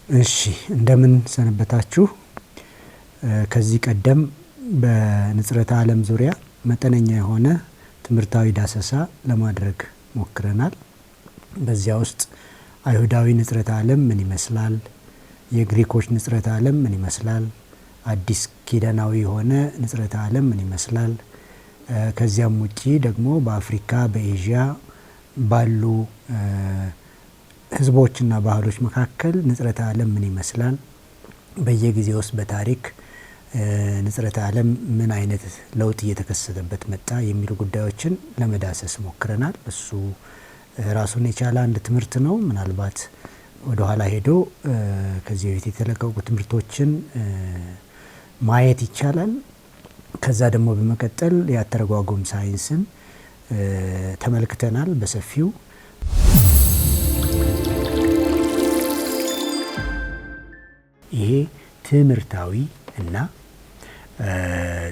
እሺ እንደምን ሰነበታችሁ። ከዚህ ቀደም በንጽረተ ዓለም ዙሪያ መጠነኛ የሆነ ትምህርታዊ ዳሰሳ ለማድረግ ሞክረናል። በዚያ ውስጥ አይሁዳዊ ንጽረተ ዓለም ምን ይመስላል፣ የግሪኮች ንጽረተ ዓለም ምን ይመስላል፣ አዲስ ኪዳናዊ የሆነ ንጽረተ ዓለም ምን ይመስላል፣ ከዚያም ውጪ ደግሞ በአፍሪካ በኤዥያ ባሉ ህዝቦችና ባህሎች መካከል ንጽረተ ዓለም ምን ይመስላል፣ በየጊዜው ውስጥ በታሪክ ንጽረተ ዓለም ምን አይነት ለውጥ እየተከሰተበት መጣ የሚሉ ጉዳዮችን ለመዳሰስ ሞክረናል። እሱ ራሱን የቻለ አንድ ትምህርት ነው። ምናልባት ወደ ኋላ ሄዶ ከዚህ በፊት የተለቀቁ ትምህርቶችን ማየት ይቻላል። ከዛ ደግሞ በመቀጠል የአተረጓጎም ሳይንስን ተመልክተናል በሰፊው። ይሄ ትምህርታዊ እና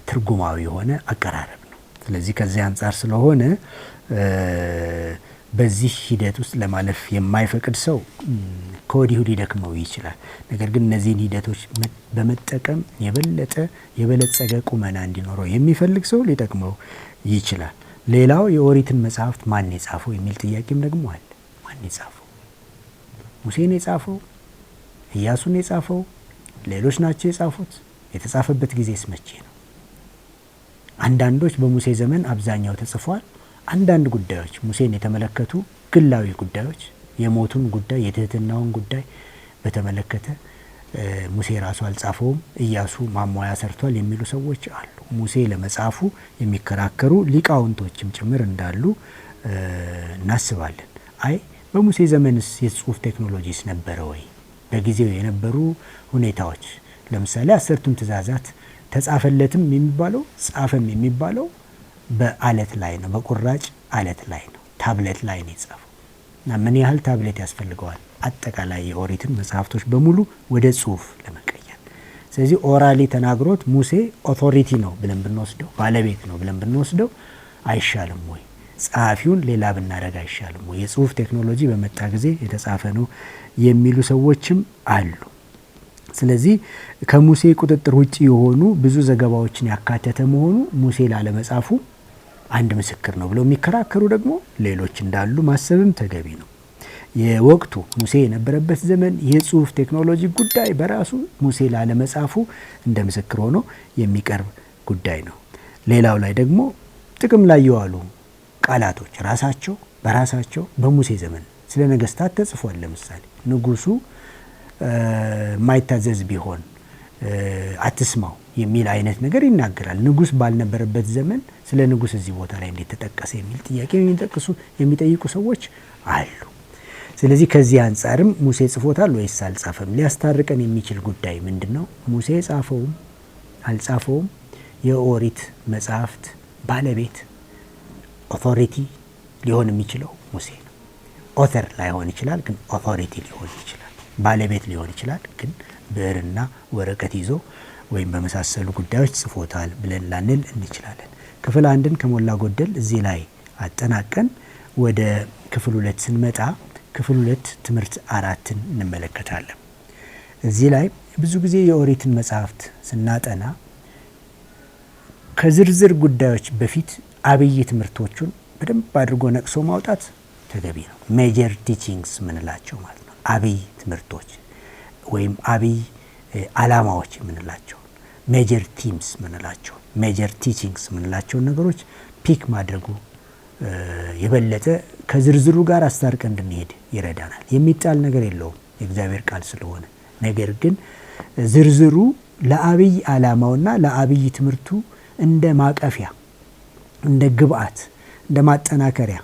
ትርጉማዊ የሆነ አቀራረብ ነው። ስለዚህ ከዚህ አንጻር ስለሆነ በዚህ ሂደት ውስጥ ለማለፍ የማይፈቅድ ሰው ከወዲሁ ሊደክመው ይችላል። ነገር ግን እነዚህን ሂደቶች በመጠቀም የበለጠ የበለጸገ ቁመና እንዲኖረው የሚፈልግ ሰው ሊጠቅመው ይችላል። ሌላው የኦሪትን መጽሐፍት ማን የጻፈው የሚል ጥያቄም ደግሞ አለ። ማን የጻፈው? ሙሴ ነው የጻፈው? ኢያሱ ነው የጻፈው? ሌሎች ናቸው የጻፉት? የተጻፈበት ጊዜስ መቼ ነው? አንዳንዶች በሙሴ ዘመን አብዛኛው ተጽፏል። አንዳንድ ጉዳዮች ሙሴን የተመለከቱ ግላዊ ጉዳዮች፣ የሞቱን ጉዳይ፣ የትህትናውን ጉዳይ በተመለከተ ሙሴ ራሱ አልጻፈውም፣ ኢያሱ ማሟያ ሰርቷል የሚሉ ሰዎች አሉ። ሙሴ ለመጻፉ የሚከራከሩ ሊቃውንቶችም ጭምር እንዳሉ እናስባለን። አይ በሙሴ ዘመንስ የጽሁፍ ቴክኖሎጂስ ነበረ ወይ? በጊዜው የነበሩ ሁኔታዎች፣ ለምሳሌ 10ቱም ትእዛዛት ተጻፈለትም የሚባለው ጻፈም የሚባለው በአለት ላይ ነው፣ በቁራጭ አለት ላይ ነው፣ ታብሌት ላይ ነው የጻፈው። እና ምን ያህል ታብሌት ያስፈልገዋል አጠቃላይ የኦሪትን መጽሐፍቶች በሙሉ ወደ ጽሁፍ ለመቀየር? ስለዚህ ኦራሊ ተናግሮት ሙሴ ኦቶሪቲ ነው ብለን ብንወስደው፣ ባለቤት ነው ብለን ብንወስደው አይሻልም ወይ? ጸሐፊውን ሌላ ብናደርግ አይሻልም ወይ? የጽሁፍ ቴክኖሎጂ በመጣ ጊዜ የተጻፈ ነው የሚሉ ሰዎችም አሉ። ስለዚህ ከሙሴ ቁጥጥር ውጪ የሆኑ ብዙ ዘገባዎችን ያካተተ መሆኑ ሙሴ ላለመጻፉ አንድ ምስክር ነው ብለው የሚከራከሩ ደግሞ ሌሎች እንዳሉ ማሰብም ተገቢ ነው። የወቅቱ ሙሴ የነበረበት ዘመን የጽሁፍ ቴክኖሎጂ ጉዳይ በራሱ ሙሴ ላለመጻፉ እንደ ምስክር ሆኖ የሚቀርብ ጉዳይ ነው። ሌላው ላይ ደግሞ ጥቅም ላይ የዋሉ ቃላቶች ራሳቸው በራሳቸው በሙሴ ዘመን ስለ ነገስታት ተጽፏል። ለምሳሌ ንጉሱ የማይታዘዝ ቢሆን አትስማው የሚል አይነት ነገር ይናገራል። ንጉስ ባልነበረበት ዘመን ስለ ንጉስ እዚህ ቦታ ላይ እንዴት ተጠቀሰ የሚል ጥያቄ የሚጠይቁ ሰዎች አሉ። ስለዚህ ከዚህ አንጻርም ሙሴ ጽፎታል ወይስ አልጻፈም? ሊያስታርቀን የሚችል ጉዳይ ምንድነው? ሙሴ ጻፈውም አልጻፈውም የኦሪት መጽሐፍት ባለቤት ኦቶሪቲ ሊሆን የሚችለው ሙሴ ነው። ኦተር ላይሆን ይችላል፣ ግን ኦቶሪቲ ሊሆን ይችላል። ባለቤት ሊሆን ይችላል፣ ግን ብዕርና ወረቀት ይዞ ወይም በመሳሰሉ ጉዳዮች ጽፎታል ብለን ላንል እንችላለን። ክፍል 1ን ከሞላ ጎደል እዚህ ላይ አጠናቀን ወደ ክፍል 2 ስንመጣ ክፍል 2 ትምህርት 4ን እንመለከታለን። እዚህ ላይ ብዙ ጊዜ የኦሪትን መጽሐፍት ስናጠና ከዝርዝር ጉዳዮች በፊት አብይ ትምህርቶቹን በደንብ አድርጎ ነቅሶ ማውጣት ተገቢ ነው። ሜጀር ቲቺንግስ ምንላቸው ማለት ነው። አብይ ትምህርቶች ወይም አብይ አላማዎች የምንላቸው፣ ሜጀር ቲምስ ምንላቸው፣ ሜጀር ቲቺንግስ ምንላቸውን ነገሮች ፒክ ማድረጉ የበለጠ ከዝርዝሩ ጋር አስታርቀ እንድንሄድ ይረዳናል። የሚጣል ነገር የለውም የእግዚአብሔር ቃል ስለሆነ። ነገር ግን ዝርዝሩ ለአብይ አላማውና ለአብይ ትምህርቱ እንደ ማቀፊያ፣ እንደ ግብአት፣ እንደ ማጠናከሪያ፣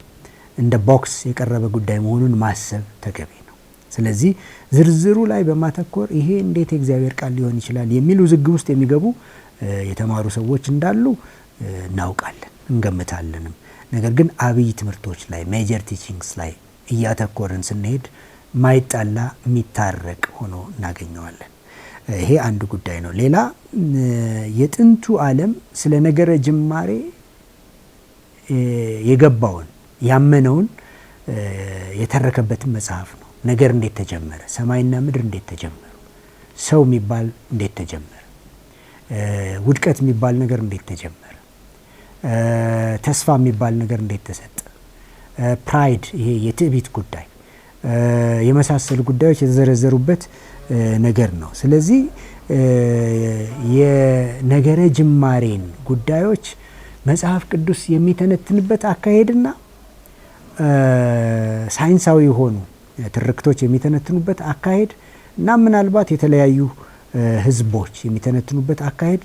እንደ ቦክስ የቀረበ ጉዳይ መሆኑን ማሰብ ተገቢ ነው። ስለዚህ ዝርዝሩ ላይ በማተኮር ይሄ እንዴት የእግዚአብሔር ቃል ሊሆን ይችላል የሚል ውዝግብ ውስጥ የሚገቡ የተማሩ ሰዎች እንዳሉ እናውቃለን፣ እንገምታለንም። ነገር ግን አብይ ትምህርቶች ላይ ሜጀር ቲቺንግስ ላይ እያተኮርን ስንሄድ ማይጣላ የሚታረቅ ሆኖ እናገኘዋለን። ይሄ አንድ ጉዳይ ነው። ሌላ የጥንቱ ዓለም ስለ ነገረ ጅማሬ የገባውን ያመነውን የተረከበትን መጽሐፍ ነው። ነገር እንዴት ተጀመረ? ሰማይና ምድር እንዴት ተጀመሩ? ሰው የሚባል እንዴት ተጀመረ? ውድቀት የሚባል ነገር እንዴት ተጀመረ? ተስፋ የሚባል ነገር እንዴት ተሰጠ? ፕራይድ፣ ይሄ የትዕቢት ጉዳይ የመሳሰሉ ጉዳዮች የተዘረዘሩበት ነገር ነው። ስለዚህ የነገረ ጅማሬን ጉዳዮች መጽሐፍ ቅዱስ የሚተነትንበት አካሄድና ሳይንሳዊ የሆኑ ትርክቶች የሚተነትኑበት አካሄድ እና ምናልባት የተለያዩ ህዝቦች የሚተነትኑበት አካሄድ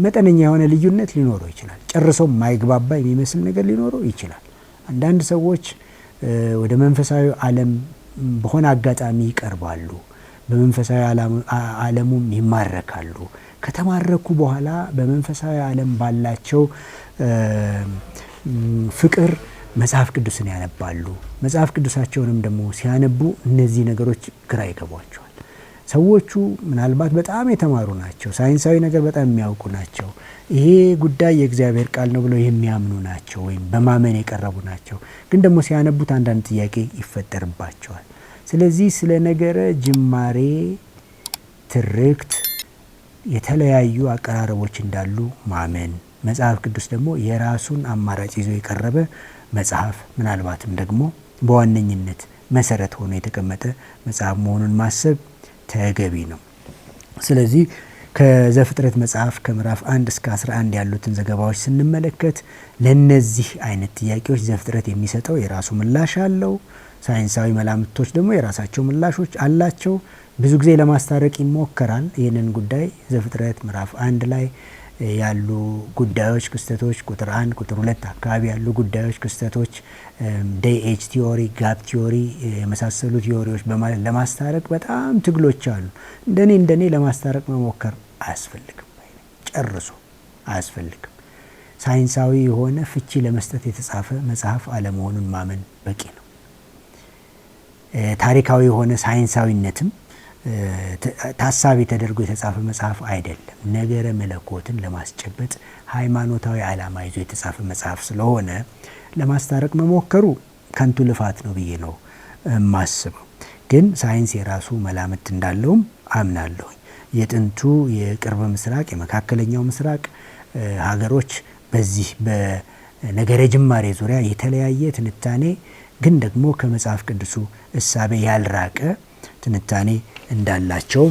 መጠነኛ የሆነ ልዩነት ሊኖረው ይችላል። ጨርሶ ማይግባባ የሚመስል ነገር ሊኖረው ይችላል። አንዳንድ ሰዎች ወደ መንፈሳዊ ዓለም በሆነ አጋጣሚ ይቀርባሉ፣ በመንፈሳዊ ዓለሙም ይማረካሉ። ከተማረኩ በኋላ በመንፈሳዊ ዓለም ባላቸው ፍቅር መጽሐፍ ቅዱስን ያነባሉ። መጽሐፍ ቅዱሳቸውንም ደግሞ ሲያነቡ እነዚህ ነገሮች ግራ ይገቧቸዋል። ሰዎቹ ምናልባት በጣም የተማሩ ናቸው፣ ሳይንሳዊ ነገር በጣም የሚያውቁ ናቸው፣ ይሄ ጉዳይ የእግዚአብሔር ቃል ነው ብለው የሚያምኑ ናቸው፣ ወይም በማመን የቀረቡ ናቸው። ግን ደግሞ ሲያነቡት አንዳንድ ጥያቄ ይፈጠርባቸዋል። ስለዚህ ስለ ነገረ ጅማሬ ትርክት የተለያዩ አቀራረቦች እንዳሉ ማመን፣ መጽሐፍ ቅዱስ ደግሞ የራሱን አማራጭ ይዞ የቀረበ መጽሐፍ፣ ምናልባትም ደግሞ በዋነኝነት መሰረት ሆኖ የተቀመጠ መጽሐፍ መሆኑን ማሰብ ተገቢ ነው። ስለዚህ ከዘፍጥረት መጽሐፍ ከምዕራፍ 1 እስከ 11 ያሉትን ዘገባዎች ስንመለከት ለነዚህ አይነት ጥያቄዎች ዘፍጥረት የሚሰጠው የራሱ ምላሽ አለው። ሳይንሳዊ መላምቶች ደግሞ የራሳቸው ምላሾች አላቸው። ብዙ ጊዜ ለማስታረቅ ይሞከራል። ይህንን ጉዳይ ዘፍጥረት ምዕራፍ 1 ላይ ያሉ ጉዳዮች፣ ክስተቶች ቁጥር 1 ቁጥር 2 አካባቢ ያሉ ጉዳዮች፣ ክስተቶች ዴይ ኤጅ ቲዮሪ፣ ጋፕ ቲዮሪ የመሳሰሉ ቲዮሪዎች በማለት ለማስታረቅ በጣም ትግሎች አሉ። እንደኔ ለማስታረቅ መሞከር አያስፈልግም፣ ጨርሶ አያስፈልግም። ሳይንሳዊ የሆነ ፍቺ ለመስጠት የተጻፈ መጽሐፍ አለመሆኑን ማመን በቂ ነው። ታሪካዊ የሆነ ሳይንሳዊነትም ታሳቢ ተደርጎ የተጻፈ መጽሐፍ አይደለም። ነገረ መለኮትን ለማስጨበጥ ሃይማኖታዊ ዓላማ ይዞ የተጻፈ መጽሐፍ ስለሆነ ለማስታረቅ መሞከሩ ከንቱ ልፋት ነው ብዬ ነው የማስበው። ግን ሳይንስ የራሱ መላምት እንዳለውም አምናለሁ። የጥንቱ የቅርብ ምስራቅ፣ የመካከለኛው ምስራቅ ሀገሮች በዚህ በነገረ ጅማሬ ዙሪያ የተለያየ ትንታኔ ግን ደግሞ ከመጽሐፍ ቅዱሱ እሳቤ ያልራቀ ትንታኔ እንዳላቸው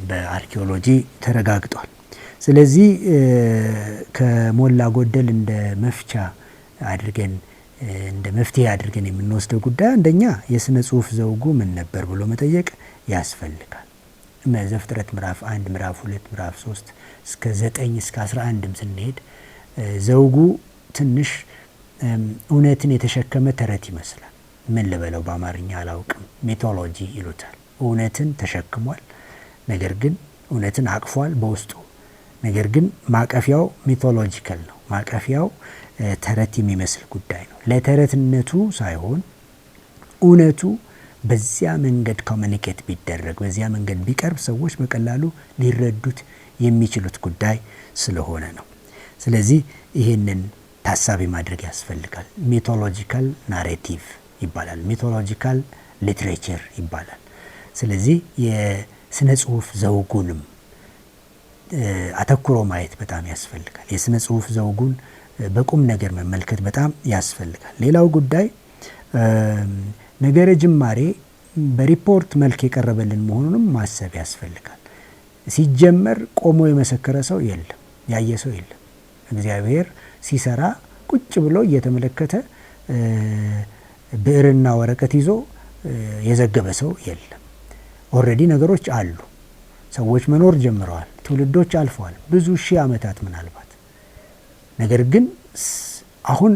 በአርኪኦሎጂ ተረጋግጧል። ስለዚህ ከሞላ ጎደል እንደ መፍቻ አድርገን እንደ መፍትሄ አድርገን የምንወስደው ጉዳይ አንደኛ የስነ ጽሁፍ ዘውጉ ምን ነበር ብሎ መጠየቅ ያስፈልጋል። ዘፍጥረት ምዕራፍ 1 ምዕራፍ 2 ምዕራፍ 3 እስከ 9 እስከ 11 ስንሄድ ዘውጉ ትንሽ እውነትን የተሸከመ ተረት ይመስላል። ምን ልበለው በአማርኛ አላውቅም። ሜቶሎጂ ይሉታል። እውነትን ተሸክሟል፣ ነገር ግን እውነትን አቅፏል በውስጡ። ነገር ግን ማቀፊያው ሜቶሎጂካል ነው። ማቀፊያው ተረት የሚመስል ጉዳይ ነው። ለተረትነቱ ሳይሆን እውነቱ በዚያ መንገድ ኮሚኒኬት ቢደረግ፣ በዚያ መንገድ ቢቀርብ ሰዎች በቀላሉ ሊረዱት የሚችሉት ጉዳይ ስለሆነ ነው። ስለዚህ ይህንን ታሳቢ ማድረግ ያስፈልጋል። ሜቶሎጂካል ናሬቲቭ ይባላል፣ ሜቶሎጂካል ሊትሬቸር ይባላል። ስለዚህ የስነ ጽሁፍ ዘውጉንም አተኩሮ ማየት በጣም ያስፈልጋል። የስነ ጽሁፍ ዘውጉን በቁም ነገር መመልከት በጣም ያስፈልጋል። ሌላው ጉዳይ ነገረ ጅማሬ በሪፖርት መልክ የቀረበልን መሆኑንም ማሰብ ያስፈልጋል። ሲጀመር ቆሞ የመሰከረ ሰው የለም፣ ያየ ሰው የለም። እግዚአብሔር ሲሰራ ቁጭ ብሎ እየተመለከተ ብዕርና ወረቀት ይዞ የዘገበ ሰው የለም። ኦልሬዲ ነገሮች አሉ። ሰዎች መኖር ጀምረዋል። ትውልዶች አልፈዋል፣ ብዙ ሺህ ዓመታት ምናልባት። ነገር ግን አሁን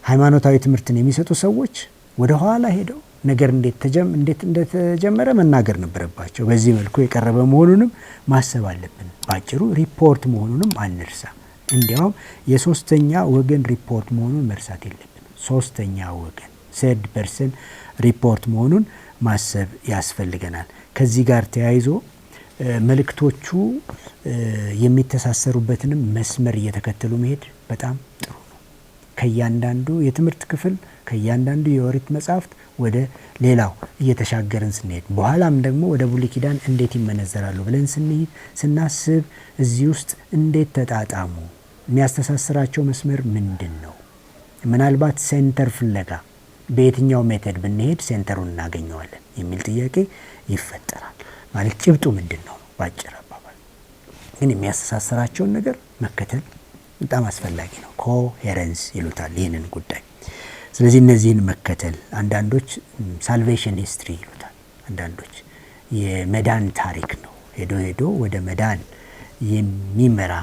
ሃይማኖታዊ ትምህርትን የሚሰጡ ሰዎች ወደ ኋላ ሄደው ነገር እንዴት እንደተጀመረ መናገር ነበረባቸው። በዚህ መልኩ የቀረበ መሆኑንም ማሰብ አለብን። ባጭሩ ሪፖርት መሆኑንም አንርሳ። እንዲያውም የሶስተኛ ወገን ሪፖርት መሆኑን መርሳት የለብን። ሶስተኛ ወገን ሰርድ ፐርሰን ሪፖርት መሆኑን ማሰብ ያስፈልገናል። ከዚህ ጋር ተያይዞ መልእክቶቹ የሚተሳሰሩበትንም መስመር እየተከተሉ መሄድ በጣም ጥሩ ነው። ከእያንዳንዱ የትምህርት ክፍል ከእያንዳንዱ የኦሪት መጽሐፍት ወደ ሌላው እየተሻገርን ስንሄድ በኋላም ደግሞ ወደ ብሉይ ኪዳን እንዴት ይመነዘራሉ ብለን ስናስብ እዚህ ውስጥ እንዴት ተጣጣሙ፣ የሚያስተሳስራቸው መስመር ምንድን ነው? ምናልባት ሴንተር ፍለጋ በየትኛው ሜተድ ብንሄድ ሴንተሩን እናገኘዋለን የሚል ጥያቄ ይፈጠራል። ማለት ጭብጡ ምንድን ነው? ባጭር አባባል ግን የሚያስተሳስራቸውን ነገር መከተል በጣም አስፈላጊ ነው። ኮሄረንስ ይሉታል ይህንን ጉዳይ። ስለዚህ እነዚህን መከተል፣ አንዳንዶች ሳልቬሽን ሂስትሪ ይሉታል፣ አንዳንዶች የመዳን ታሪክ ነው፣ ሄዶ ሄዶ ወደ መዳን የሚመራ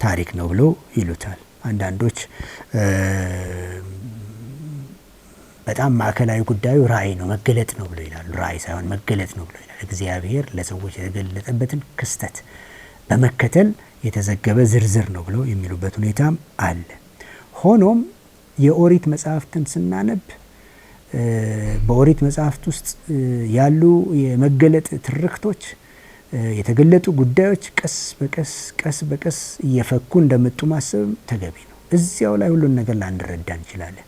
ታሪክ ነው ብሎ ይሉታል። አንዳንዶች በጣም ማዕከላዊ ጉዳዩ ራእይ ነው፣ መገለጥ ነው ብሎ ይላሉ። ራእይ ሳይሆን መገለጥ ነው ብሎ ይላል። እግዚአብሔር ለሰዎች የተገለጠበትን ክስተት በመከተል የተዘገበ ዝርዝር ነው ብለው የሚሉበት ሁኔታም አለ። ሆኖም የኦሪት መጽሐፍትን ስናነብ በኦሪት መጽሐፍት ውስጥ ያሉ የመገለጥ ትርክቶች፣ የተገለጡ ጉዳዮች ቀስ በቀስ እየፈኩ እንደመጡ ማሰብ ተገቢ ነው። እዚያው ላይ ሁሉን ነገር ላንረዳ እንችላለን።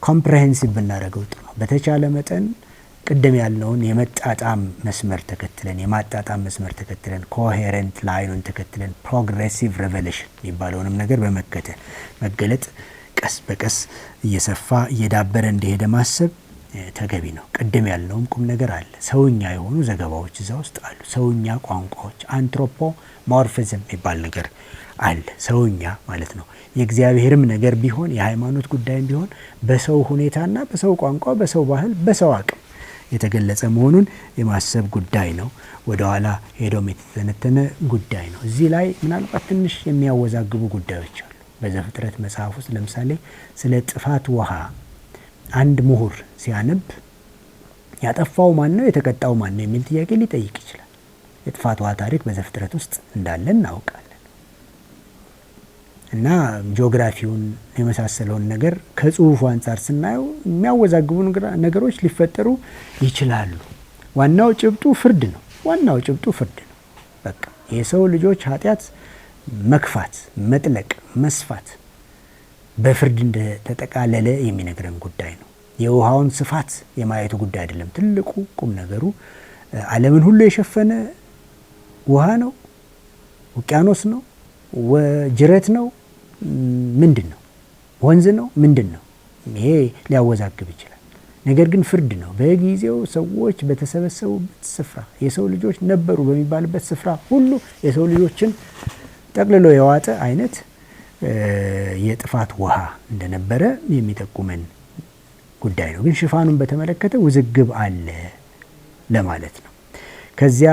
ኮምፕሬሄንሲቭ ብናደርገው ጥሩ ነው። በተቻለ መጠን ቅድም ያልነውን የመጣጣም መስመር ተከትለን የማጣጣም መስመር ተከትለን ኮሄረንት ላይኑን ተከትለን ፕሮግሬሲቭ ሬቨሌሽን የሚባለውንም ነገር በመከተል መገለጥ ቀስ በቀስ እየሰፋ እየዳበረ እንደሄደ ማሰብ ተገቢ ነው። ቅድም ያልነውም ቁም ነገር አለ። ሰውኛ የሆኑ ዘገባዎች እዛ ውስጥ አሉ። ሰውኛ ቋንቋዎች፣ አንትሮፖሞርፊዝም የሚባል ነገር አለ። ሰውኛ ማለት ነው። የእግዚአብሔርም ነገር ቢሆን የሃይማኖት ጉዳይም ቢሆን በሰው ሁኔታና በሰው ቋንቋ፣ በሰው ባህል፣ በሰው አቅም የተገለጸ መሆኑን የማሰብ ጉዳይ ነው። ወደ ኋላ ሄዶም የተተነተነ ጉዳይ ነው። እዚህ ላይ ምናልባት ትንሽ የሚያወዛግቡ ጉዳዮች አሉ። በዘፍጥረት መጽሐፍ ውስጥ ለምሳሌ ስለ ጥፋት ውሃ አንድ ምሁር ሲያነብ ያጠፋው ማን ነው፣ የተቀጣው ማን ነው የሚል ጥያቄ ሊጠይቅ ይችላል። የጥፋት ውሃ ታሪክ በዘፍጥረት ውስጥ እንዳለ እናውቃለን። እና ጂኦግራፊውን የመሳሰለውን ነገር ከጽሁፉ አንጻር ስናየው የሚያወዛግቡ ነገሮች ሊፈጠሩ ይችላሉ። ዋናው ጭብጡ ፍርድ ነው። ዋናው ጭብጡ ፍርድ ነው። በቃ የሰው ልጆች ኃጢአት መክፋት፣ መጥለቅ፣ መስፋት በፍርድ እንደተጠቃለለ የሚነግረን ጉዳይ ነው። የውሃውን ስፋት የማየቱ ጉዳይ አይደለም። ትልቁ ቁም ነገሩ ዓለምን ሁሉ የሸፈነ ውሃ ነው፣ ውቅያኖስ ነው፣ ጅረት ነው፣ ምንድን ነው? ወንዝ ነው? ምንድን ነው? ይሄ ሊያወዛግብ ይችላል። ነገር ግን ፍርድ ነው። በጊዜው ሰዎች በተሰበሰቡበት ስፍራ የሰው ልጆች ነበሩ በሚባልበት ስፍራ ሁሉ የሰው ልጆችን ጠቅልሎ የዋጠ አይነት የጥፋት ውሃ እንደነበረ የሚጠቁመን ጉዳይ ነው። ግን ሽፋኑን በተመለከተ ውዝግብ አለ ለማለት ነው። ከዚያ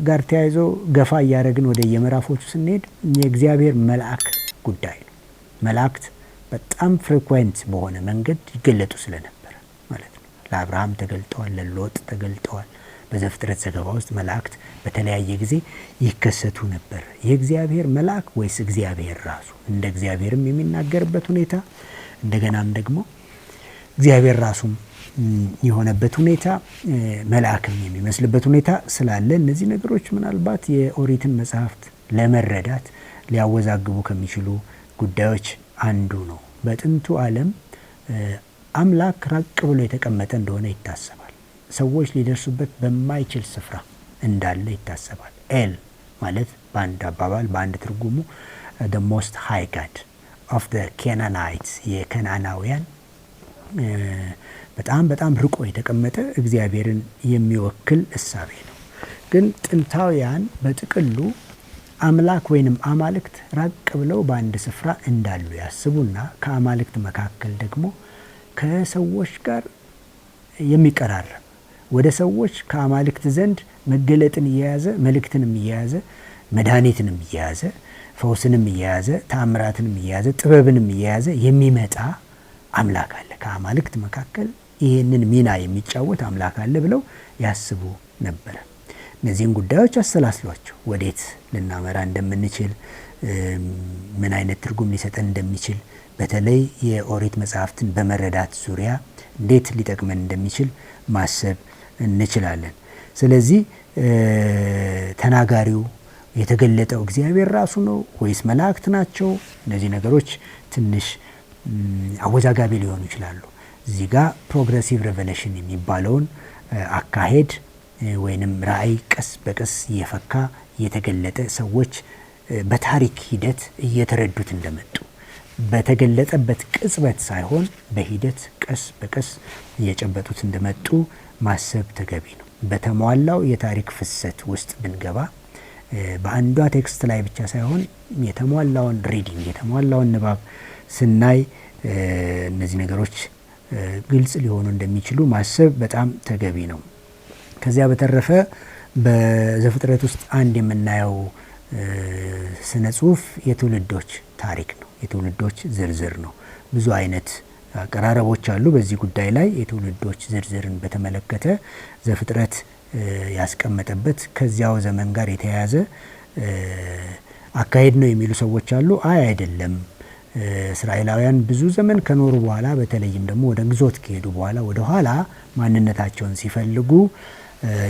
ጋር ተያይዞ ገፋ እያደረግን ወደ የምዕራፎቹ ስንሄድ የእግዚአብሔር መልአክ ጉዳይ ነው። መላእክት በጣም ፍሪኩዌንት በሆነ መንገድ ይገለጡ ስለነበረ ማለት ነው። ለአብርሃም ተገልጠዋል፣ ለሎጥ ተገልጠዋል። በዘፍጥረት ዘገባ ውስጥ መላእክት በተለያየ ጊዜ ይከሰቱ ነበር። የእግዚአብሔር መልአክ ወይስ እግዚአብሔር ራሱ? እንደ እግዚአብሔርም የሚናገርበት ሁኔታ እንደገናም ደግሞ እግዚአብሔር ራሱም የሆነበት ሁኔታ መልአክም የሚመስልበት ሁኔታ ስላለ እነዚህ ነገሮች ምናልባት የኦሪትን መጽሐፍት ለመረዳት ሊያወዛግቡ ከሚችሉ ጉዳዮች አንዱ ነው። በጥንቱ ዓለም አምላክ ራቅ ብሎ የተቀመጠ እንደሆነ ይታሰባል። ሰዎች ሊደርሱበት በማይችል ስፍራ እንዳለ ይታሰባል። ኤል ማለት በአንድ አባባል በአንድ ትርጉሙ the most high God of the Canaanites የከናናውያን በጣም ርቆ የተቀመጠ እግዚአብሔርን የሚወክል እሳቤ ነው። ግን ጥንታውያን በጥቅሉ አምላክ ወይንም አማልክት ራቅ ብለው በአንድ ስፍራ እንዳሉ ያስቡና ከአማልክት መካከል ደግሞ ከሰዎች ጋር የሚቀራረብ ወደ ሰዎች ከአማልክት ዘንድ መገለጥን እየያዘ መልእክትንም እየያዘ መድኃኒትንም እየያዘ ፈውስንም እየያዘ ተአምራትንም እየያዘ ጥበብንም እየያዘ የሚመጣ አምላክ አለ። ከአማልክት መካከል ይህንን ሚና የሚጫወት አምላክ አለ ብለው ያስቡ ነበር። እነዚህን ጉዳዮች አሰላስሏቸው ወዴት ልናመራ እንደምንችል ምን አይነት ትርጉም ሊሰጠን እንደሚችል በተለይ የኦሪት መጽሐፍትን በመረዳት ዙሪያ እንዴት ሊጠቅመን እንደሚችል ማሰብ እንችላለን። ስለዚህ ተናጋሪው የተገለጠው እግዚአብሔር ራሱ ነው ወይስ መላእክት ናቸው? እነዚህ ነገሮች ትንሽ አወዛጋቢ ሊሆኑ ይችላሉ። እዚህ ጋር ፕሮግሬሲቭ ሬቨሌሽን የሚባለውን አካሄድ ወይንም ራእይ ቀስ በቀስ እየፈካ እየተገለጠ ሰዎች በታሪክ ሂደት እየተረዱት እንደመጡ በተገለጠበት ቅጽበት ሳይሆን በሂደት ቀስ በቀስ እየጨበጡት እንደመጡ ማሰብ ተገቢ ነው። በተሟላው የታሪክ ፍሰት ውስጥ ብንገባ በአንዷ ቴክስት ላይ ብቻ ሳይሆን የተሟላውን ሪዲንግ የተሟላውን ንባብ ስናይ እነዚህ ነገሮች ግልጽ ሊሆኑ እንደሚችሉ ማሰብ በጣም ተገቢ ነው። ከዚያ በተረፈ በዘፍጥረት ውስጥ አንድ የምናየው ስነ ጽሁፍ የትውልዶች ታሪክ ነው። የትውልዶች ዝርዝር ነው። ብዙ አይነት አቀራረቦች አሉ በዚህ ጉዳይ ላይ። የትውልዶች ዝርዝርን በተመለከተ ዘፍጥረት ያስቀመጠበት ከዚያው ዘመን ጋር የተያያዘ አካሄድ ነው የሚሉ ሰዎች አሉ። አይደለም። እስራኤላውያን ብዙ ዘመን ከኖሩ በኋላ በተለይም ደግሞ ወደ ግዞት ከሄዱ በኋላ ወደ ኋላ ማንነታቸውን ሲፈልጉ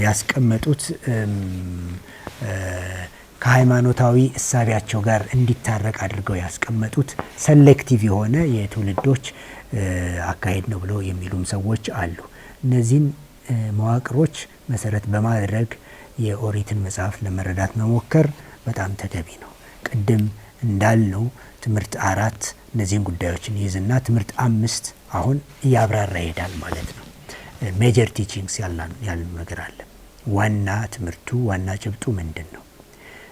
ያስቀመጡት ከሃይማኖታዊ እሳቢያቸው ጋር እንዲታረቅ አድርገው ያስቀመጡት ሴሌክቲቭ የሆነ የትውልዶች አካሄድ ነው ብለው የሚሉም ሰዎች አሉ። እነዚህን መዋቅሮች መሰረት በማድረግ የኦሪትን መጽሐፍ ለመረዳት መሞከር በጣም ተገቢ ነው። ቅድም እንዳልነው ትምህርት 4 እነዚህን ጉዳዮችን ይይዝና ትምህርት 5 አሁን እያብራራ ይሄዳል ማለት ነው። ሜጀር ቲቺንግስ ያልነው ነገር አለ። ዋና ትምህርቱ ዋና ጭብጡ ምንድን ነው?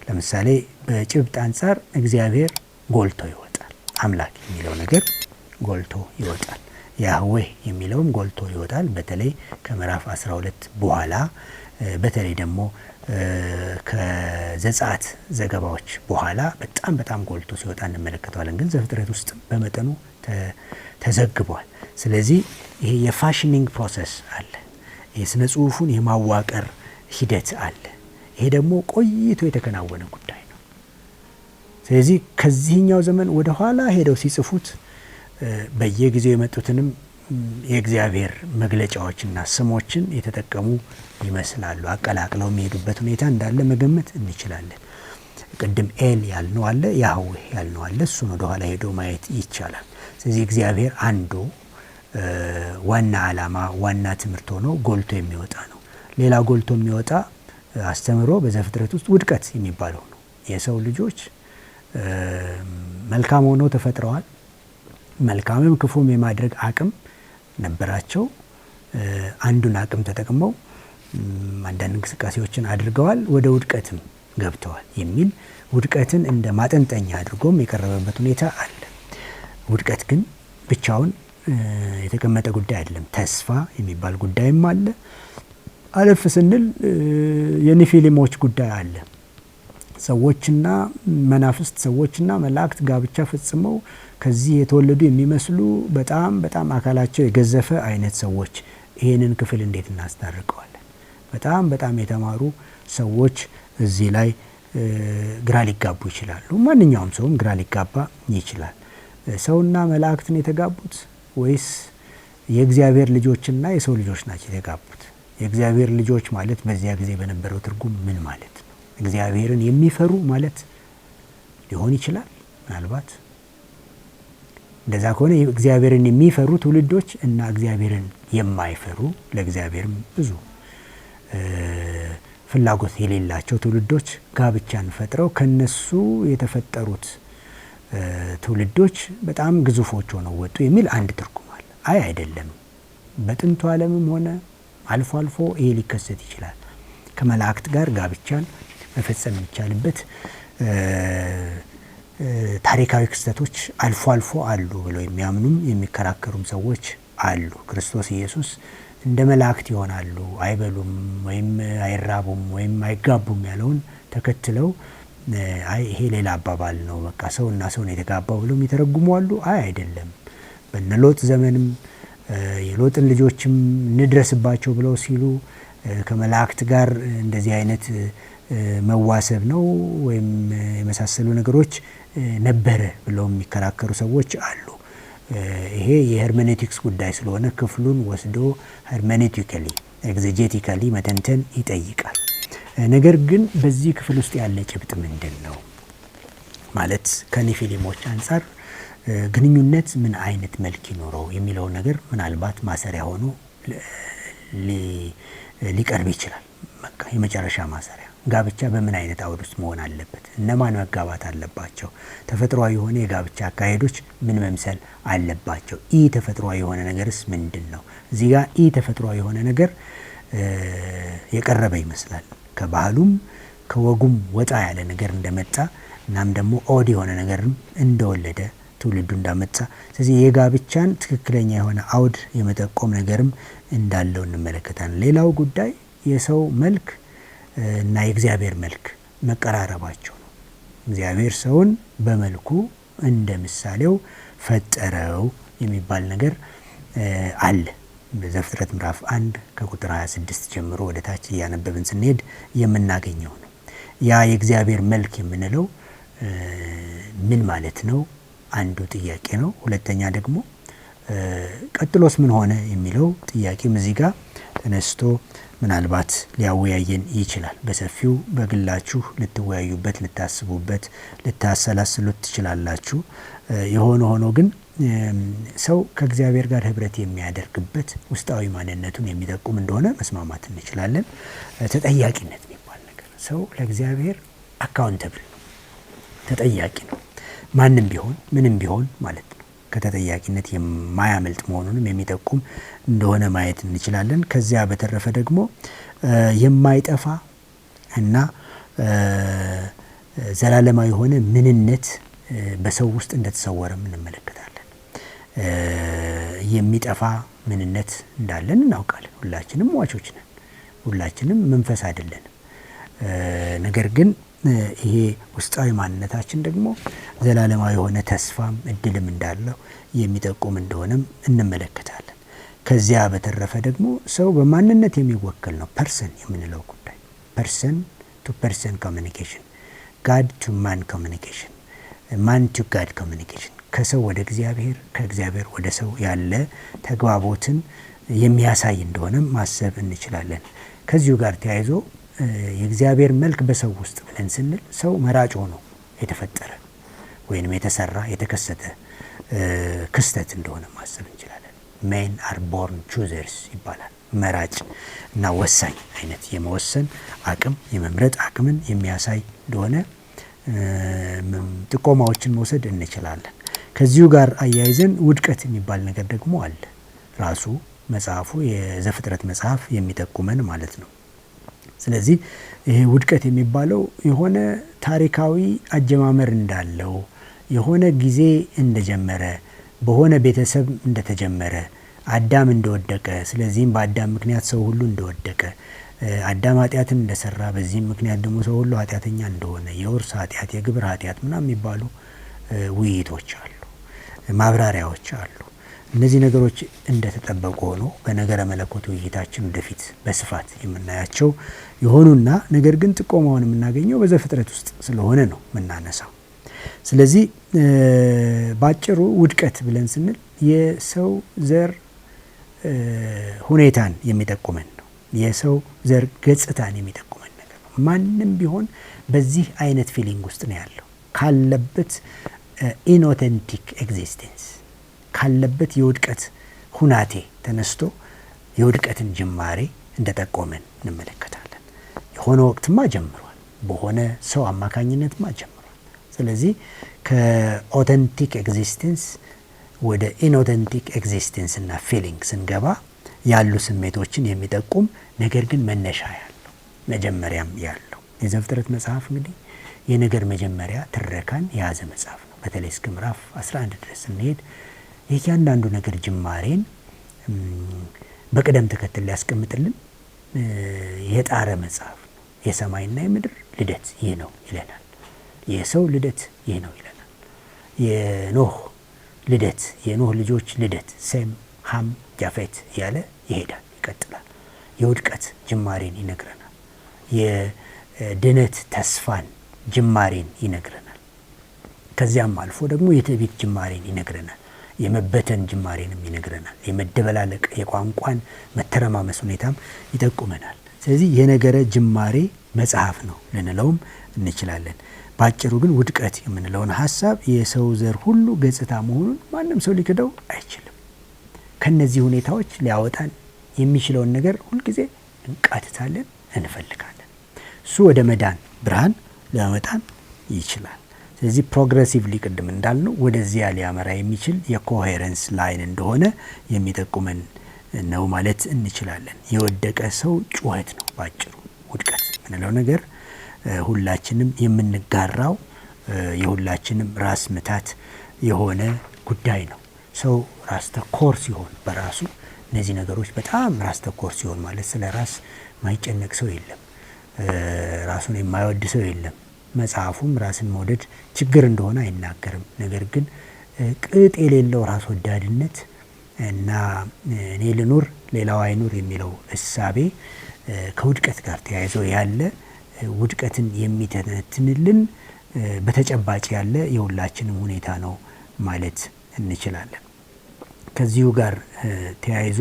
ለምሳሌ በጭብጥ አንጻር እግዚአብሔር ጎልቶ ይወጣል። አምላክ የሚለው ነገር ጎልቶ ይወጣል። ያህዌህ የሚለውም ጎልቶ ይወጣል። በተለይ ከምዕራፍ 12 በኋላ በተለይ ደግሞ ከዘጸአት ዘገባዎች በኋላ በጣም ጎልቶ ሲወጣ እንመለከተዋለን። ግን ዘፍጥረት ውስጥ በመጠኑ ተዘግቧል። ስለዚህ ይሄ የፋሽኒንግ ፕሮሰስ አለ። የስነ ጽሁፉን የማዋቀር ሂደት አለ። ይሄ ደግሞ ቆይቶ የተከናወነ ጉዳይ ነው። ስለዚህ ከዚህኛው ዘመን ወደ ኋላ ሄደው ሲጽፉት በየጊዜው የመጡትንም የእግዚአብሔር መግለጫዎችና ስሞችን የተጠቀሙ ይመስላሉ። አቀላቅለው የሚሄዱበት ሁኔታ እንዳለ መገመት እንችላለን። ቅድም ኤል ያልነው አለ፣ ያህዌህ ያልነው አለ። እሱን ወደ ኋላ ሄዶ ማየት ይቻላል። ስለዚህ እግዚአብሔር አንዱ ዋና ዓላማ ዋና ትምህርት ሆኖ ጎልቶ የሚወጣ ነው። ሌላ ጎልቶ የሚወጣ አስተምሮ በዘፍጥረት ውስጥ ውድቀት የሚባለው ነው። የሰው ልጆች መልካም ሆነው ተፈጥረዋል። መልካምም ክፉም የማድረግ አቅም ነበራቸው። አንዱን አቅም ተጠቅመው አንዳንድ እንቅስቃሴዎችን አድርገዋል፣ ወደ ውድቀትም ገብተዋል የሚል ውድቀትን እንደ ማጠንጠኛ አድርጎም የቀረበበት ሁኔታ አለ። ውድቀት ግን ብቻውን የተቀመጠ ጉዳይ አይደለም። ተስፋ የሚባል ጉዳይም አለ። አለፍ ስንል የኒፊሊሞች ጉዳይ አለ። ሰዎችና መናፍስት፣ ሰዎችና መላእክት ጋብቻ ፈጽመው ከዚህ የተወለዱ የሚመስሉ በጣም አካላቸው የገዘፈ አይነት ሰዎች። ይሄንን ክፍል እንዴት እናስታርቀዋለን? በጣም የተማሩ ሰዎች እዚህ ላይ ግራ ሊጋቡ ይችላሉ። ማንኛውም ሰውም ግራ ሊጋባ ይችላል። ሰውና መላእክትን የተጋቡት ወይስ የእግዚአብሔር ልጆችና የሰው ልጆች ናቸው የተጋቡት? የእግዚአብሔር ልጆች ማለት በዚያ ጊዜ በነበረው ትርጉም ምን ማለት ነው? እግዚአብሔርን የሚፈሩ ማለት ሊሆን ይችላል። ምናልባት እንደዛ ከሆነ እግዚአብሔርን የሚፈሩ ትውልዶች እና እግዚአብሔርን የማይፈሩ ለእግዚአብሔርም ብዙ ፍላጎት የሌላቸው ትውልዶች ጋብቻን ፈጥረው ከነሱ የተፈጠሩት ትውልዶች በጣም ግዙፎች ሆነው ወጡ የሚል አንድ ትርጉም አለ። አይደለም። በጥንቱ ዓለምም ሆነ አልፎ አልፎ ይሄ ሊከሰት ይችላል። ከመላእክት ጋር ጋብቻን መፈጸም የሚቻልበት ታሪካዊ ክስተቶች አልፎ አልፎ አሉ ብለው የሚያምኑም የሚከራከሩም ሰዎች አሉ። ክርስቶስ ኢየሱስ እንደ መላእክት ይሆናሉ፣ አይበሉም ወይም አይራቡም ወይም አይጋቡም ያለውን ተከትለው ይሄ ሌላ አባባል ነው፣ በቃ ሰውና ሰውን የተጋባው ብለው የሚተረጉሙ አሉ። አይደለም። በነሎጥ ዘመንም የሎጥን ልጆችም እንድረስባቸው ብለው ሲሉ ከመላእክት ጋር እንደዚህ አይነት መዋሰብ ነው ወይም የመሳሰሉ ነገሮች ነበረ ብለው የሚከራከሩ ሰዎች አሉ። ይሄ የሄርሜኔቲክስ ጉዳይ ስለሆነ ክፍሉን ወስዶ ሄርሜኔቲካሊ ኤግዜጄቲካሊ መተንተን ይጠይቃል። ነገር ግን በዚህ ክፍል ውስጥ ያለ ጭብጥ ምንድን ነው ማለት ከኒፊሊሞች አንጻር ግንኙነት ምን አይነት መልክ ይኖረው የሚለው ነገር ምናልባት ማሰሪያ ሆኖ ሊቀርብ ይችላል። በቃ የመጨረሻ ማሰሪያ ጋብቻ በምን አይነት አውድ ውስጥ መሆን አለበት? እነማን መጋባት አለባቸው? ተፈጥሯዊ የሆነ የጋብቻ አካሄዶች ምን መምሰል አለባቸው? ኢ ተፈጥሯዊ የሆነ ነገርስ ምንድን ነው? እዚህ ጋር ኢ ተፈጥሯዊ የሆነ ነገር የቀረበ ይመስላል። ከባህሉም ከወጉም ወጣ ያለ ነገር እንደመጣ እናም ደግሞ ኦድ የሆነ ነገርም እንደወለደ ትውልዱ እንዳመጣ፣ ስለዚህ የጋብቻን ትክክለኛ የሆነ አውድ የመጠቆም ነገርም እንዳለው እንመለከታለን። ሌላው ጉዳይ የሰው መልክ እና የእግዚአብሔር መልክ መቀራረባቸው ነው። እግዚአብሔር ሰውን በመልኩ እንደ ምሳሌው ፈጠረው የሚባል ነገር አለ። በዘፍጥረት ምዕራፍ 1 ከቁጥር 26 ጀምሮ ወደ ታች እያነበብን ስንሄድ የምናገኘው ነው። ያ የእግዚአብሔር መልክ የምንለው ምን ማለት ነው? አንዱ ጥያቄ ነው። ሁለተኛ ደግሞ ቀጥሎስ ምን ሆነ የሚለው ጥያቄም እዚህ ጋር ተነስቶ ምናልባት ሊያወያየን ይችላል። በሰፊው በግላችሁ ልትወያዩበት፣ ልታስቡበት፣ ልታሰላስሉት ትችላላችሁ። የሆነ ሆኖ ግን ሰው ከእግዚአብሔር ጋር ህብረት የሚያደርግበት ውስጣዊ ማንነቱን የሚጠቁም እንደሆነ መስማማት እንችላለን። ተጠያቂነት የሚባል ነገር ሰው ለእግዚአብሔር አካውንተብል ነው፣ ተጠያቂ ነው። ማንም ቢሆን ምንም ቢሆን ማለት ነው። ከተጠያቂነት የማያመልጥ መሆኑንም የሚጠቁም እንደሆነ ማየት እንችላለን። ከዚያ በተረፈ ደግሞ የማይጠፋ እና ዘላለማዊ የሆነ ምንነት በሰው ውስጥ እንደተሰወረም እንመለከታለን። የሚጠፋ ምንነት እንዳለን እናውቃለን። ሁላችንም ሟቾች ነን። ሁላችንም መንፈስ አይደለንም። ነገር ግን ይሄ ውስጣዊ ማንነታችን ደግሞ ዘላለማዊ የሆነ ተስፋም እድልም እንዳለው የሚጠቁም እንደሆነም እንመለከታለን። ከዚያ በተረፈ ደግሞ ሰው በማንነት የሚወከል ነው። ፐርሰን የምንለው ጉዳይ ፐርሰን ቱ ፐርሰን ኮሚኒኬሽን፣ ጋድ ቱ ማን ኮሚኒኬሽን፣ ማን ቱ ጋድ ኮሚኒኬሽን፣ ከሰው ወደ እግዚአብሔር ከእግዚአብሔር ወደ ሰው ያለ ተግባቦትን የሚያሳይ እንደሆነም ማሰብ እንችላለን። ከዚሁ ጋር ተያይዞ የእግዚአብሔር መልክ በሰው ውስጥ ብለን ስንል ሰው መራጭ ሆኖ የተፈጠረ ወይንም የተሰራ የተከሰተ ክስተት እንደሆነ ማሰብ እንችላለን። ሜን አር ቦርን ቹዘርስ ይባላል። መራጭ እና ወሳኝ አይነት የመወሰን አቅም የመምረጥ አቅምን የሚያሳይ እንደሆነ ጥቆማዎችን መውሰድ እንችላለን። ከዚሁ ጋር አያይዘን ውድቀት የሚባል ነገር ደግሞ አለ። ራሱ መጽሐፉ የዘፍጥረት መጽሐፍ የሚጠቁመን ማለት ነው። ስለዚህ ይሄ ውድቀት የሚባለው የሆነ ታሪካዊ አጀማመር እንዳለው፣ የሆነ ጊዜ እንደጀመረ፣ በሆነ ቤተሰብ እንደተጀመረ፣ አዳም እንደወደቀ፣ ስለዚህም በአዳም ምክንያት ሰው ሁሉ እንደወደቀ፣ አዳም ኃጢአትን እንደሰራ፣ በዚህም ምክንያት ደግሞ ሰው ሁሉ ኃጢአተኛ እንደሆነ፣ የውርስ ኃጢአት፣ የግብር ኃጢአት ምናምን የሚባሉ ውይይቶች አሉ፣ ማብራሪያዎች አሉ። እነዚህ ነገሮች እንደተጠበቁ ሆኖ በነገረ መለኮት ውይይታችን ወደፊት በስፋት የምናያቸው የሆኑና ነገር ግን ጥቆማውን የምናገኘው በዘፍጥረት ውስጥ ስለሆነ ነው የምናነሳው። ስለዚህ ባጭሩ ውድቀት ብለን ስንል የሰው ዘር ሁኔታን የሚጠቁመን ነው። የሰው ዘር ገጽታን የሚጠቁመን ነገር ነው። ማንም ቢሆን በዚህ አይነት ፊሊንግ ውስጥ ነው ያለው፣ ካለበት ኢንኦተንቲክ ኤግዚስተንስ ካለበት የውድቀት ሁናቴ ተነስቶ የውድቀትን ጅማሬ እንደጠቆመን እንመለከታለን። የሆነ ወቅትማ ጀምሯል፣ በሆነ ሰው አማካኝነትማ ጀምሯል። ስለዚህ ከኦተንቲክ ኤግዚስተንስ ወደ ኢንኦተንቲክ ኤግዚስተንስ እና ፊሊንግ ስንገባ ያሉ ስሜቶችን የሚጠቁም ነገር ግን መነሻ ያለው መጀመሪያም ያለው የዘፍጥረት መጽሐፍ እንግዲህ የነገር መጀመሪያ ትረካን የያዘ መጽሐፍ ነው። በተለይ እስከ ምዕራፍ 11 ድረስ ስንሄድ የእያንዳንዱ ነገር ጅማሬን በቅደም ተከተል ሊያስቀምጥልን የጣረ መጽሐፍ ነው። የሰማይና የምድር ልደት ይህ ነው ይለናል። የሰው ልደት ይህ ነው ይለናል። የኖህ ልደት፣ የኖህ ልጆች ልደት፣ ሴም፣ ሃም፣ ጃፌት እያለ ይሄዳል፣ ይቀጥላል። የውድቀት ጅማሬን ይነግረናል። የድነት ተስፋን ጅማሬን ይነግረናል። ከዚያም አልፎ ደግሞ የትዕቢት ጅማሬን ይነግረናል። የመበተን ጅማሬንም ይነግረናል። የመደበላለቅ የቋንቋን መተረማመስ ሁኔታም ይጠቁመናል። ስለዚህ የነገረ ጅማሬ መጽሐፍ ነው ልንለውም እንችላለን። ባጭሩ ግን ውድቀት የምንለውን ሀሳብ የሰው ዘር ሁሉ ገጽታ መሆኑን ማንም ሰው ሊክደው አይችልም። ከነዚህ ሁኔታዎች ሊያወጣን የሚችለውን ነገር ሁልጊዜ እንቃትታለን፣ እንፈልጋለን። እሱ ወደ መዳን ብርሃን ሊያመጣን ይችላል። ስለዚህ ፕሮግሬሲቭሊ ቅድም እንዳልነው ወደዚያ ሊያመራ የሚችል የኮሄረንስ ላይን እንደሆነ የሚጠቁመን ነው ማለት እንችላለን። የወደቀ ሰው ጩኸት ነው ባጭሩ። ውድቀት ምንለው ነገር ሁላችንም የምንጋራው የሁላችንም ራስ ምታት የሆነ ጉዳይ ነው። ሰው ራስ ተኮር ሲሆን በራሱ እነዚህ ነገሮች በጣም ራስ ተኮር ሲሆን ማለት ስለ ራስ ማይጨነቅ ሰው የለም፣ ራሱን የማይወድ ሰው የለም። መጽሐፉም ራስን መውደድ ችግር እንደሆነ አይናገርም። ነገር ግን ቅጥ የሌለው ራስ ወዳድነት እና እኔ ልኑር ሌላው አይኑር የሚለው እሳቤ ከውድቀት ጋር ተያይዞ ያለ ውድቀትን የሚተነትንልን በተጨባጭ ያለ የሁላችንም ሁኔታ ነው ማለት እንችላለን። ከዚሁ ጋር ተያይዞ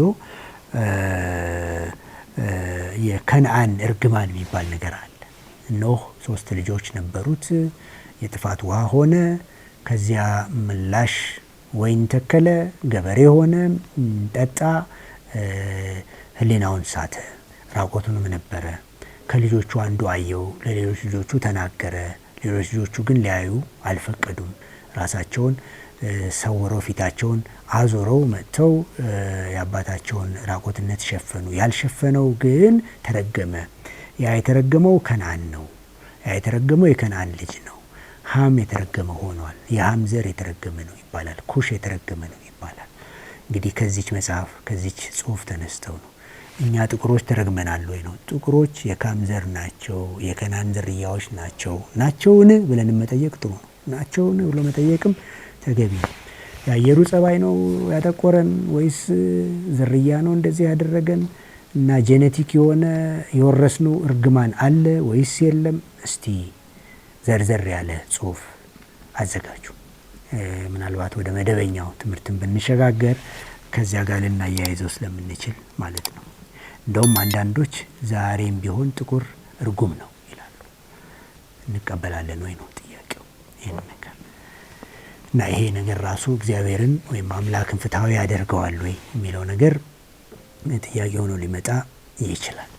የከነዓን እርግማን የሚባል ነገር አለ። ኖህ 3 ልጆች ነበሩት። የጥፋት ውሃ ሆነ። ከዚያ ምላሽ ወይን ተከለ፣ ገበሬ ሆነ፣ ጠጣ፣ ህሊናውን ሳተ፣ ራቆቱንም ነበረ። ከልጆቹ አንዱ አየው፣ ለሌሎች ልጆቹ ተናገረ። ሌሎች ልጆቹ ግን ሊያዩ አልፈቀዱም። ራሳቸውን ሰውረው ፊታቸውን አዞረው መጥተው የአባታቸውን ራቆትነት ሸፈኑ። ያልሸፈነው ግን ተረገመ። ያ የተረገመው ከነዓን ነው። ያ የተረገመው የከነዓን ልጅ ነው። ሃም የተረገመ ሆኗል። የሃም ዘር የተረገመ ነው ይባላል። ኩሽ የተረገመ ነው ይባላል። እንግዲህ ከዚች መጽሐፍ ከዚች ጽሑፍ ተነስተው ነው እኛ ጥቁሮች ተረግመናል ወይ ነው። ጥቁሮች የካም ዘር ናቸው፣ የከነዓን ዝርያዎች ናቸውን ብለን መጠየቅ ጥሩ ነው። ናቸውን ብሎ መጠየቅም ተገቢ ነው። የአየሩ ጸባይ ነው ያጠቆረን ወይስ ዝርያ ነው እንደዚህ ያደረገን? እና ጄኔቲክ የሆነ የወረስነው እርግማን አለ ወይስ የለም? እስቲ ዘርዘር ያለ ጽሑፍ አዘጋጁ። ምናልባት ወደ መደበኛው ትምህርትን ብንሸጋገር ከዚያ ጋር ልናያይዘው ስለምንችል ማለት ነው። እንደውም አንዳንዶች ዛሬም ቢሆን ጥቁር እርጉም ነው ይላሉ። እንቀበላለን ወይ ነው ጥያቄው። ይሄን ነገር እና ይሄ ነገር ራሱ እግዚአብሔርን ወይም አምላክን ፍትሐዊ ያደርገዋል ወይ የሚለው ነገር ጥያቄ ሆኖ ሊመጣ ይችላል።